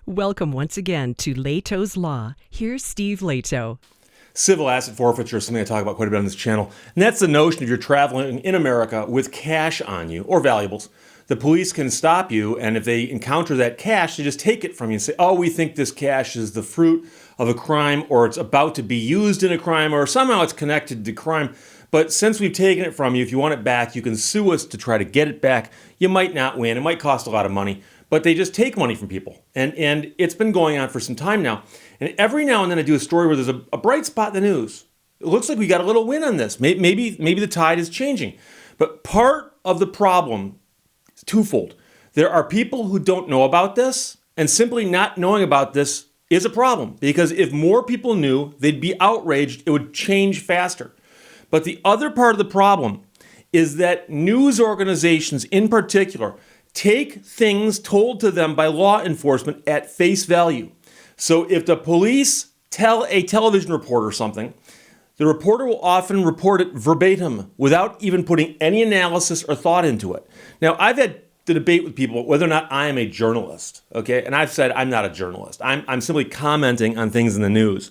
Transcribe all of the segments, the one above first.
Welcome once again to Lehto's Law. Here's Steve Lehto. Civil asset forfeiture is something I talk about quite a bit on this channel. And that's the notion of you're traveling in America with cash on you or valuables. The police can stop you, and if they encounter that cash, they just take it from you and say, oh, we think this cash is the fruit of a crime, or it's about to be used in a crime, or somehow it's connected to crime. But since we've taken it from you, if you want it back, you can sue us to try to get it back. You might not win. It might cost a lot of money, but they just take money from people. And it's been going on for some time now. And every now and then I do a story where there's a bright spot in the news. It looks like we got a little win on this. Maybe the tide is changing. But part of the problem is twofold. There are people who don't know about this, and simply not knowing about this is a problem. Because if more people knew, they'd be outraged. It would change faster. But the other part of the problem is that news organizations in particular take things told to them by law enforcement at face value. So if the police tell a television reporter something, the reporter will often report it verbatim without even putting any analysis or thought into it. Now, I've had the debate with people whether or not I am a journalist, okay? And I've said I'm not a journalist. I'm simply commenting on things in the news.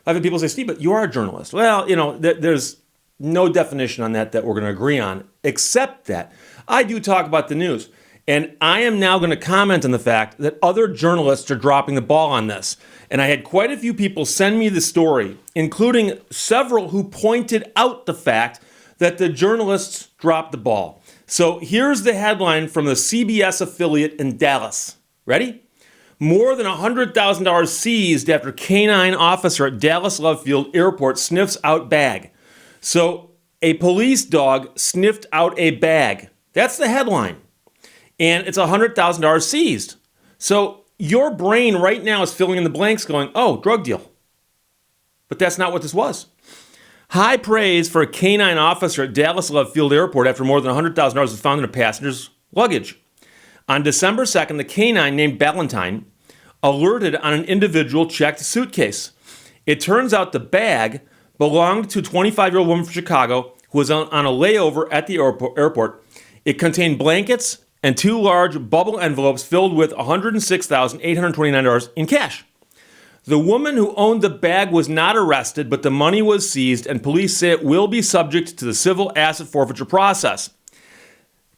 I've had people say, Steve, but you are a journalist. Well, there's no definition on that we're going to agree on, except that I do talk about the news. And I am now going to comment on the fact that other journalists are dropping the ball on this. And I had quite a few people send me the story, including several who pointed out the fact that the journalists dropped the ball. So here's the headline from the CBS affiliate in Dallas. Ready? More than $100,000 seized after canine officer at Dallas Love Field Airport sniffs out bag. So a police dog sniffed out a bag. That's the headline. And it's $100,000 seized. So your brain right now is filling in the blanks going, oh, drug deal. But that's not what this was. High praise for a canine officer at Dallas Love Field Airport after more than $100,000 was found in a passenger's luggage. On December 2nd, the canine named Ballantyne alerted on an individual checked suitcase. It turns out the bag belonged to a 25-year-old woman from Chicago who was on a layover at the airport. It contained blankets and two large bubble envelopes filled with $106,829 in cash. The woman who owned the bag was not arrested, but the money was seized, and police say it will be subject to the civil asset forfeiture process.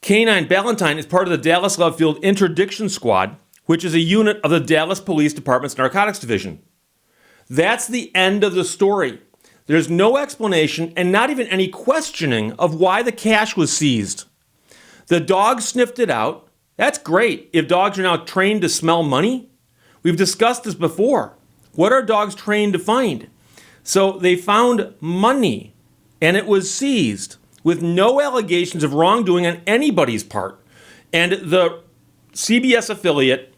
Canine Ballantyne is part of the Dallas Love Field Interdiction Squad, which is a unit of the Dallas Police Department's Narcotics Division. That's the end of the story. There's no explanation and not even any questioning of why the cash was seized. The dog sniffed it out. That's great if dogs are now trained to smell money. We've discussed this before. What are dogs trained to find? So they found money, and it was seized with no allegations of wrongdoing on anybody's part. And the CBS affiliate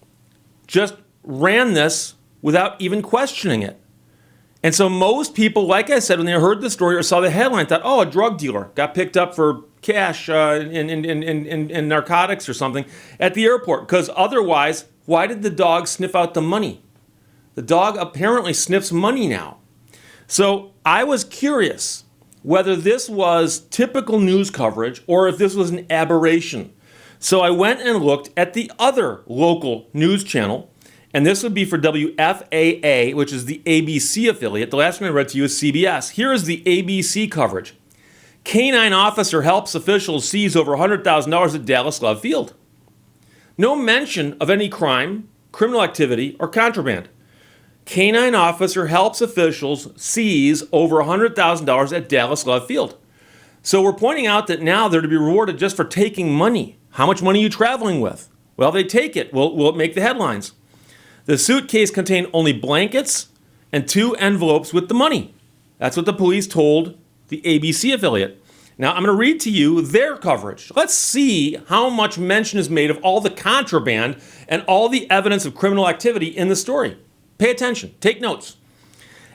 just ran this without even questioning it. And so most people, like I said, when they heard the story or saw the headline, thought, oh, a drug dealer got picked up for cash in narcotics or something at the airport. Because otherwise, why did the dog sniff out the money? The dog apparently sniffs money now. So I was curious whether this was typical news coverage or if this was an aberration. So I went and looked at the other local news channel, and this would be for WFAA, which is the ABC affiliate. The last one I read to you is CBS. Here is the ABC coverage. Canine officer helps officials seize over $100,000 at Dallas Love Field. No mention of any crime, criminal activity, or contraband. Canine officer helps officials seize over $100,000 at Dallas Love Field. So we're pointing out that now they're to be rewarded just for taking money. How much money are you traveling with? Well, they take it. Will it make the headlines? The suitcase contained only blankets and two envelopes with the money. That's what the police told the ABC affiliate. Now, I'm going to read to you their coverage. Let's see how much mention is made of all the contraband and all the evidence of criminal activity in the story. Pay attention. Take notes.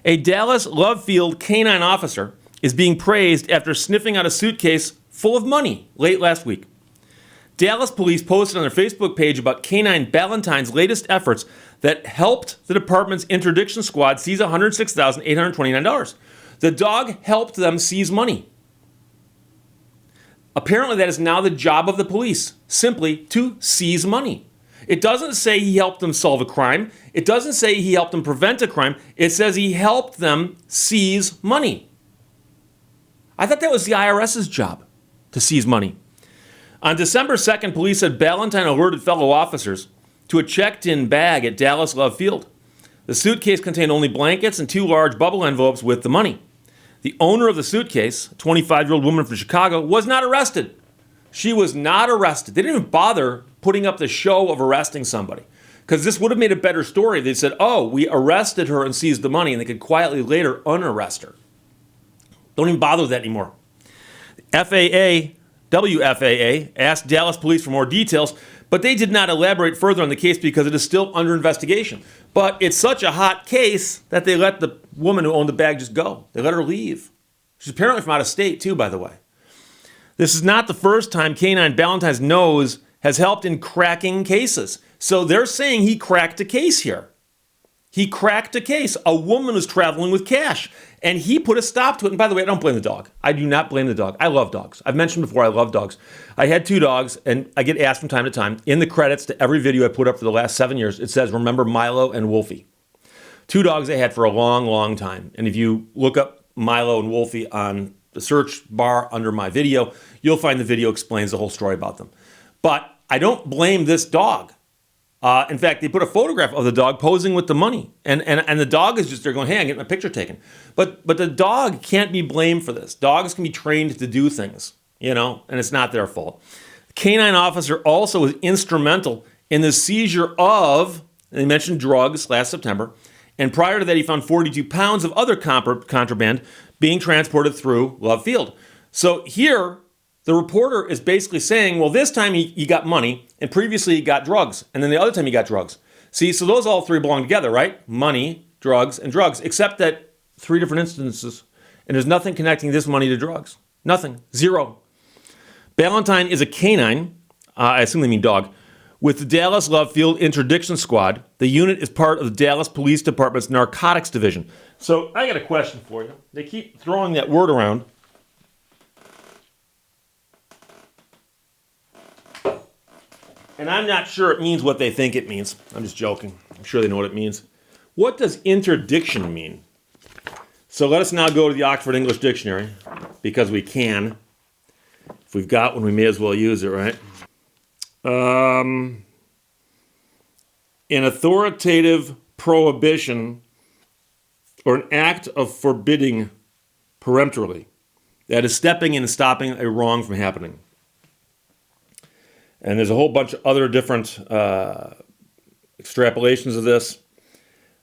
A Dallas Love Field canine officer is being praised after sniffing out a suitcase full of money late last week. Dallas police posted on their Facebook page about Canine Ballantyne's latest efforts that helped the department's interdiction squad seize $106,829. The dog helped them seize money. Apparently, that is now the job of the police, simply to seize money. It doesn't say he helped them solve a crime. It doesn't say he helped them prevent a crime. It says he helped them seize money. I thought that was the IRS's job, to seize money. On December 2nd, police said Ballantyne alerted fellow officers to a checked-in bag at Dallas Love Field. The suitcase contained only blankets and 2 large bubble envelopes with the money. The owner of the suitcase, a 25-year-old woman from Chicago, was not arrested. She was not arrested. They didn't even bother putting up the show of arresting somebody, because this would have made a better story. They said, oh, we arrested her and seized the money, and they could quietly later unarrest her. Don't even bother with that anymore. WFAA asked Dallas police for more details, but they did not elaborate further on the case because it is still under investigation. But it's such a hot case that they let the woman who owned the bag just go. They let her leave. She's apparently from out of state, too, by the way. This is not the first time Canine Ballantyne's nose has helped in cracking cases. So they're saying he cracked a case here. He cracked a case. A woman was traveling with cash, and he put a stop to it. And by the way, I don't blame the dog. I do not blame the dog. I love dogs. I've mentioned before I love dogs. I had 2 dogs, and I get asked from time to time, in the credits to every video I put up for the last 7 years, it says, remember Milo and Wolfie. 2 dogs I had for a long, long time. And if you look up Milo and Wolfie on the search bar under my video, you'll find the video explains the whole story about them. But I don't blame this dog. In fact, they put a photograph of the dog posing with the money. And the dog is just there going, hey, I'm getting my picture taken. But the dog can't be blamed for this. Dogs can be trained to do things, and it's not their fault. The canine officer also was instrumental in the seizure of, they mentioned drugs last September, and prior to that he found 42 pounds of other contraband being transported through Love Field. So here, the reporter is basically saying, well, this time he got money, and previously he got drugs, and then the other time he got drugs. See, so those all 3 belong together, right? Money, drugs, and drugs, except that 3 different instances, and there's nothing connecting this money to drugs. Nothing. 0. Ballantyne is a canine, I assume they mean dog, with the Dallas Love Field Interdiction Squad. The unit is part of the Dallas Police Department's Narcotics Division. So I got a question for you. They keep throwing that word around. And I'm not sure it means what they think it means. I'm just joking. I'm sure they know what it means. What does interdiction mean? So let us now go to the Oxford English Dictionary, because we can. If we've got one, we may as well use it, right? An authoritative prohibition or an act of forbidding peremptorily. That is stepping in and stopping a wrong from happening. And there's a whole bunch of other different extrapolations of this.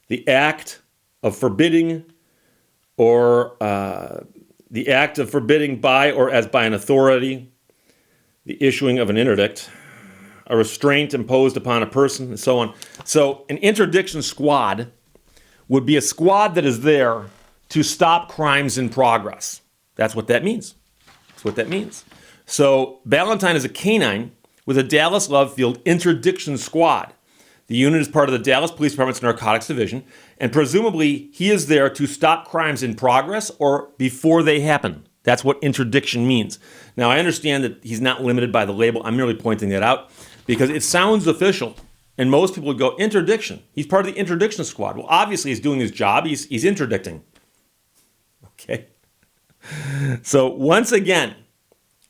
The act of forbidding, or the act of forbidding by or as by an authority, the issuing of an interdict, a restraint imposed upon a person, and so on. So an interdiction squad would be a squad that is there to stop crimes in progress. That's what that means. That's what that means. So Ballantyne is a canine with a Dallas Love Field Interdiction Squad. The unit is part of the Dallas Police Department's Narcotics Division, and presumably he is there to stop crimes in progress or before they happen. That's what interdiction means. Now, I understand that he's not limited by the label. I'm merely pointing that out because it sounds official, and most people would go, interdiction. He's part of the interdiction squad. Well, obviously he's doing his job. He's interdicting. Okay? So once again,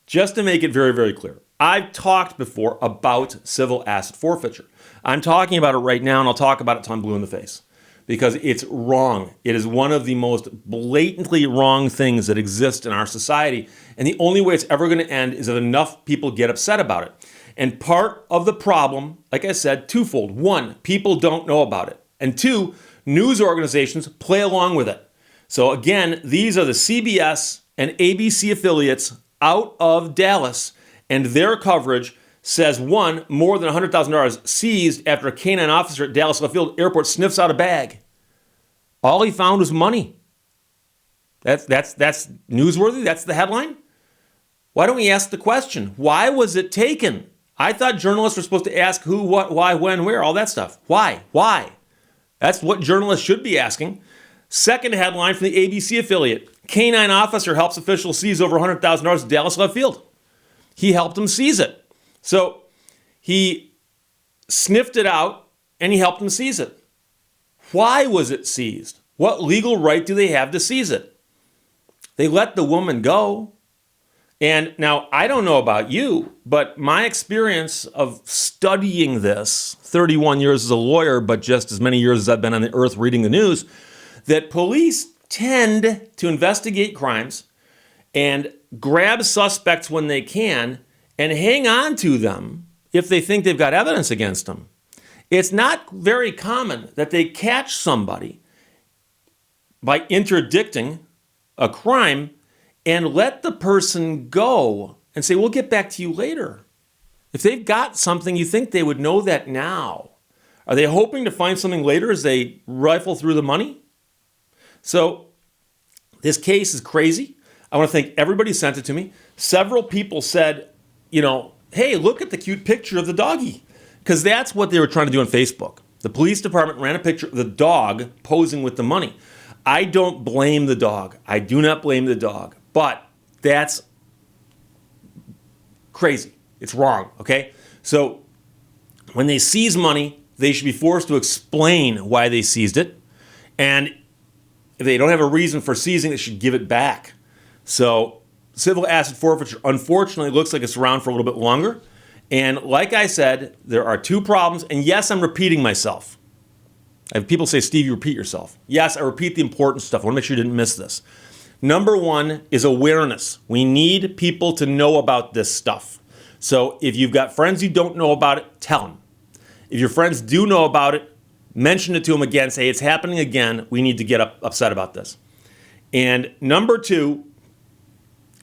just to make it very, very clear, I've talked before about civil asset forfeiture. I'm talking about it right now, and I'll talk about it till I'm blue in the face, because it's wrong. It is one of the most blatantly wrong things that exist in our society, and the only way it's ever going to end is if enough people get upset about it. And part of the problem, like I said, twofold. 1, people don't know about it. And 2, news organizations play along with it. So again, these are the CBS and ABC affiliates out of Dallas, and their coverage says, 1, more than $100,000 seized after a canine officer at Dallas Love Field Airport sniffs out a bag. All he found was money. That's newsworthy? That's the headline? Why don't we ask the question? Why was it taken? I thought journalists were supposed to ask who, what, why, when, where, all that stuff. Why? Why? That's what journalists should be asking. Second headline from the ABC affiliate. Canine officer helps officials seize over $100,000 at Dallas Love Field. He helped them seize it. So he sniffed it out, and he helped them seize it. Why was it seized? What legal right do they have to seize it? They let the woman go. And now, I don't know about you, but my experience of studying this, 31 years as a lawyer, but just as many years as I've been on the earth reading the news, that police tend to investigate crimes and grab suspects when they can and hang on to them if they think they've got evidence against them. It's not very common that they catch somebody by interdicting a crime and let the person go and say, we'll get back to you later. If they've got something, you think they would know that now. Are they hoping to find something later as they rifle through the money? So this case is crazy. I want to thank everybody who sent it to me. Several people said, hey, look at the cute picture of the doggy. Because that's what they were trying to do on Facebook. The police department ran a picture of the dog posing with the money. I don't blame the dog. I do not blame the dog. But that's crazy. It's wrong, okay? So when they seize money, they should be forced to explain why they seized it. And if they don't have a reason for seizing, they should give it back. So civil asset forfeiture, unfortunately, looks like it's around for a little bit longer. And like I said, there are two problems. And yes, I'm repeating myself. I have people say, Steve, you repeat yourself. Yes, I repeat the important stuff. I want to make sure you didn't miss this. Number one is awareness. We need people to know about this stuff. So if you've got friends who don't know about it, tell them. If your friends do know about it, mention it to them again. Say, it's happening again. We need to get upset about this. And number two,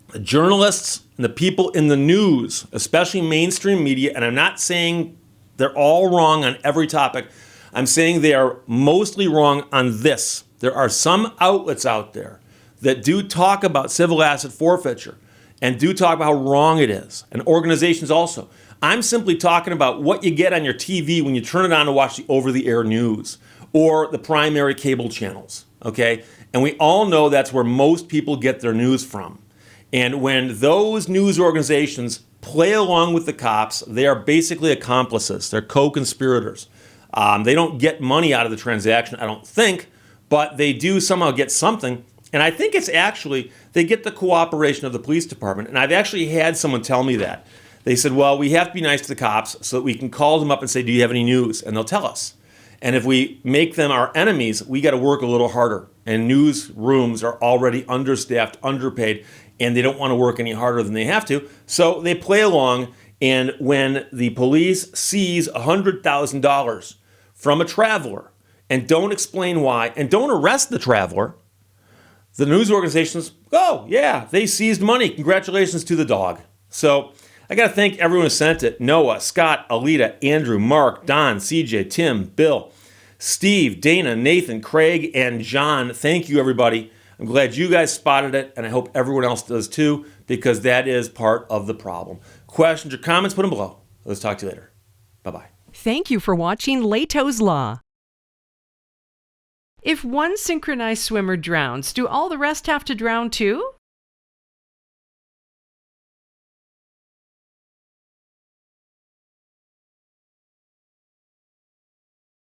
the journalists and the people in the news, especially mainstream media, and I'm not saying they're all wrong on every topic. I'm saying they are mostly wrong on this. There are some outlets out there that do talk about civil asset forfeiture and do talk about how wrong it is, and organizations also. I'm simply talking about what you get on your TV when you turn it on to watch the over-the-air news or the primary cable channels, okay? And we all know that's where most people get their news from. And when those news organizations play along with the cops, they are basically accomplices. They're co-conspirators. They don't get money out of the transaction, I don't think, but they do somehow get something. And I think it's actually, they get the cooperation of the police department. And I've actually had someone tell me that. They said, well, we have to be nice to the cops so that we can call them up and say, do you have any news? And they'll tell us. And if we make them our enemies, we got to work a little harder. And newsrooms are already understaffed, underpaid, and they don't want to work any harder than they have to. So they play along, and when the police seize $100,000 from a traveler and don't explain why and don't arrest the traveler, the news organizations, oh, yeah, they seized money. Congratulations to the dog. So I got to thank everyone who sent it. Noah, Scott, Alita, Andrew, Mark, Don, CJ, Tim, Bill, Steve, Dana, Nathan, Craig, and John. Thank you, everybody. I'm glad you guys spotted it, and I hope everyone else does too, because that is part of the problem. Questions or comments, put them below. Let's talk to you later. Bye-bye. Thank you for watching Lehto's Law. If one synchronized swimmer drowns, do all the rest have to drown too?